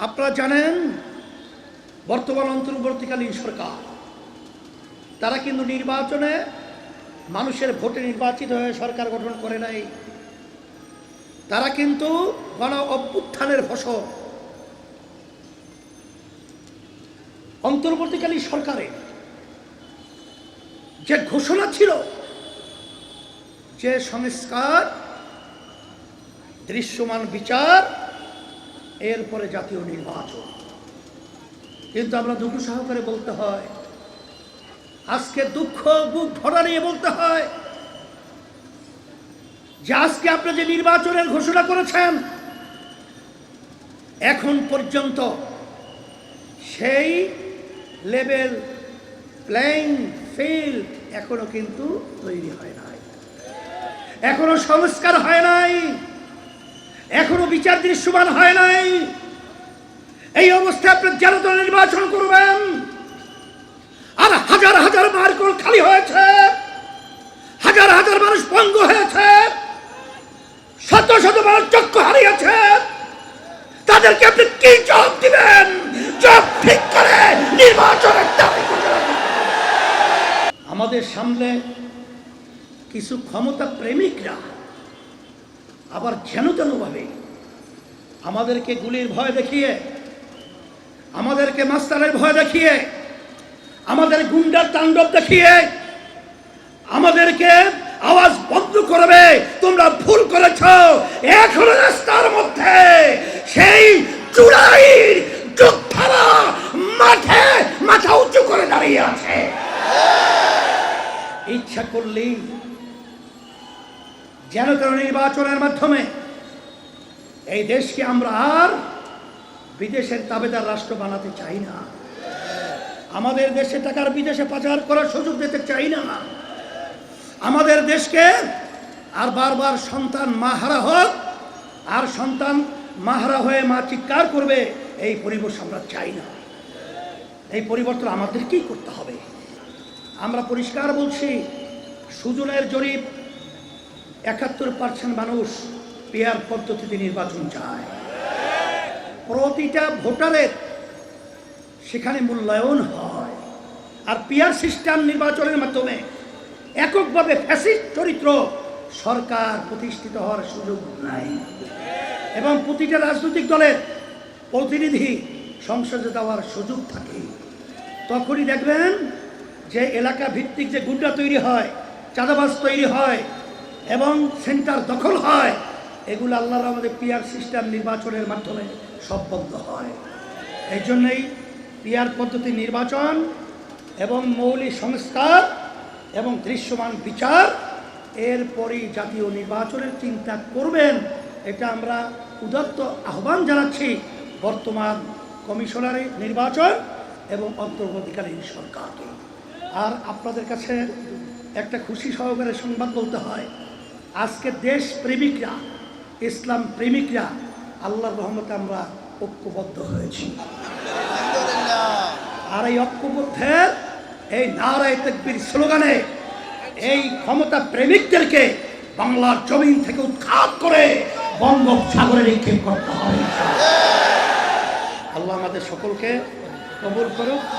আপনারা জানেন বর্তমান অন্তর্বর্তীকালীন সরকার তারা কিন্তু নির্বাচনে মানুষের ভোটে নির্বাচিত হয়ে সরকার গঠন করে নাই। তারা কিন্তু গণ অভ্যুত্থানের ফসল। অন্তর্বর্তীকালীন সরকারের যে ঘোষণা ছিল যে সংস্কার, দৃশ্যমান বিচার, এরপরে জাতীয় নির্বাচন, কিন্তু আমরা দুঃখ সহকারে বলতে হয়, আজকে দুঃখ বুক ভরা নিয়ে বলতে হয় যে আজকে আপনি যে নির্বাচনের ঘোষণা করেছেন এখন পর্যন্ত সেই লেভেল প্লেইং ফিল্ড এখনো কিন্তু তৈরি হয় নাই, এখনো সংস্কার হয় নাই, এখনো বিচার দৃশ্যমান হয় নাই। এই অবস্থায় আপনি জাতীয় নির্বাচন করবেন আর হাজার হাজার মার্কল খালি হয়েছে, হাজার হাজার মানুষ পঙ্গু হয়েছে, শত শত মানুষ চক্ষু হারিয়েছে, তাদেরকে আপনি কি জবাব দিবেন? জবাব ঠিক করে নির্বাচনের দাবি করবেন। আমাদের সামনে কিছু ক্ষমতা প্রেমিকরা আবার যেন তেনভাবে আমাদেরকে গুলির ভয় দেখিয়ে, আমাদেরকে মাস্টারের ভয় দেখিয়ে, আমাদের গুন্ডার তাণ্ডব দেখিয়ে আমাদেরকে আওয়াজ বন্ধ করবে, তোমরা ভুল করেছ। এখনো রাস্তার মধ্যে সেই চূড়াইয়ের যোদ্ধারা মাঠে মাথা উঁচু করে দাঁড়িয়ে আছে। ইচ্ছা করলেই যেন তেন নির্বাচনের মাধ্যমে এই দেশকে আমরা আর বিদেশের তাবেদার রাষ্ট্র বানাতে চাই না। আমাদের দেশে টাকার বিদেশে পাচার করার সুযোগ দিতে চাই না। আমাদের দেশকে আর বারবার সন্তান মাহারা হোক, আর সন্তান মাহারা হয়ে মা চিৎকার করবে, এই পরিবেশ আমরা চাই না। এই পরিবর্তন আমাদেরকেই করতে হবে। আমরা পরিষ্কার বলছি, সুজনের জরিপ ৭১% মানুষ পেয়ার পদ্ধতিতে নির্বাচন চায়। প্রতিটা ভোটারের সেখানে মূল্যায়ন হয়। আর পিয়ার সিস্টেম নির্বাচনের মাধ্যমে এককভাবে ফ্যাসিস্ট চরিত্র সরকার প্রতিষ্ঠিত হওয়ার সুযোগ নাই, এবং প্রতিটা রাজনৈতিক দলের প্রতিনিধি সংসদে দেওয়ার সুযোগ থাকে। তখনই দেখবেন যে এলাকা ভিত্তিক যে গুন্ডা তৈরি হয়, চাঁদাবাজ তৈরি হয় এবং সেন্টার দখল হয়, এগুলো আল্লাহর আমাদের পিয়ার সিস্টেম নির্বাচনের মাধ্যমে সব বন্ধ হয়। এই জন্যই পিয়ার পদ্ধতি নির্বাচন এবং মৌলিক সংস্কার এবং দৃশ্যমান বিচার, এরপরই জাতীয় নির্বাচনের চিন্তা করবেন। এটা আমরা উদাত্ত আহ্বান জানাচ্ছি বর্তমান কমিশনারি নির্বাচন এবং অন্তর্বর্তীকালীন সরকারকে। আর আপনাদের কাছে একটা খুশি সহকারে সংবাদ বলতে হয়, আজকে দেশ প্রেমিকরা, ইসলাম প্রেমিকরা আল্লাহর রহমতে আমরা ঐক্যবদ্ধ হয়েছি। আর এই ঐক্যবদ্ধের এই নারায়ে তাকবীর স্লোগানে এই ক্ষমতা প্রেমিকদেরকে বাংলার জমিন থেকে উৎখাত করে বঙ্গোপসাগরে নিক্ষেপ করতে হবে। আল্লাহ আমাদের সকলকে কবুল করুক।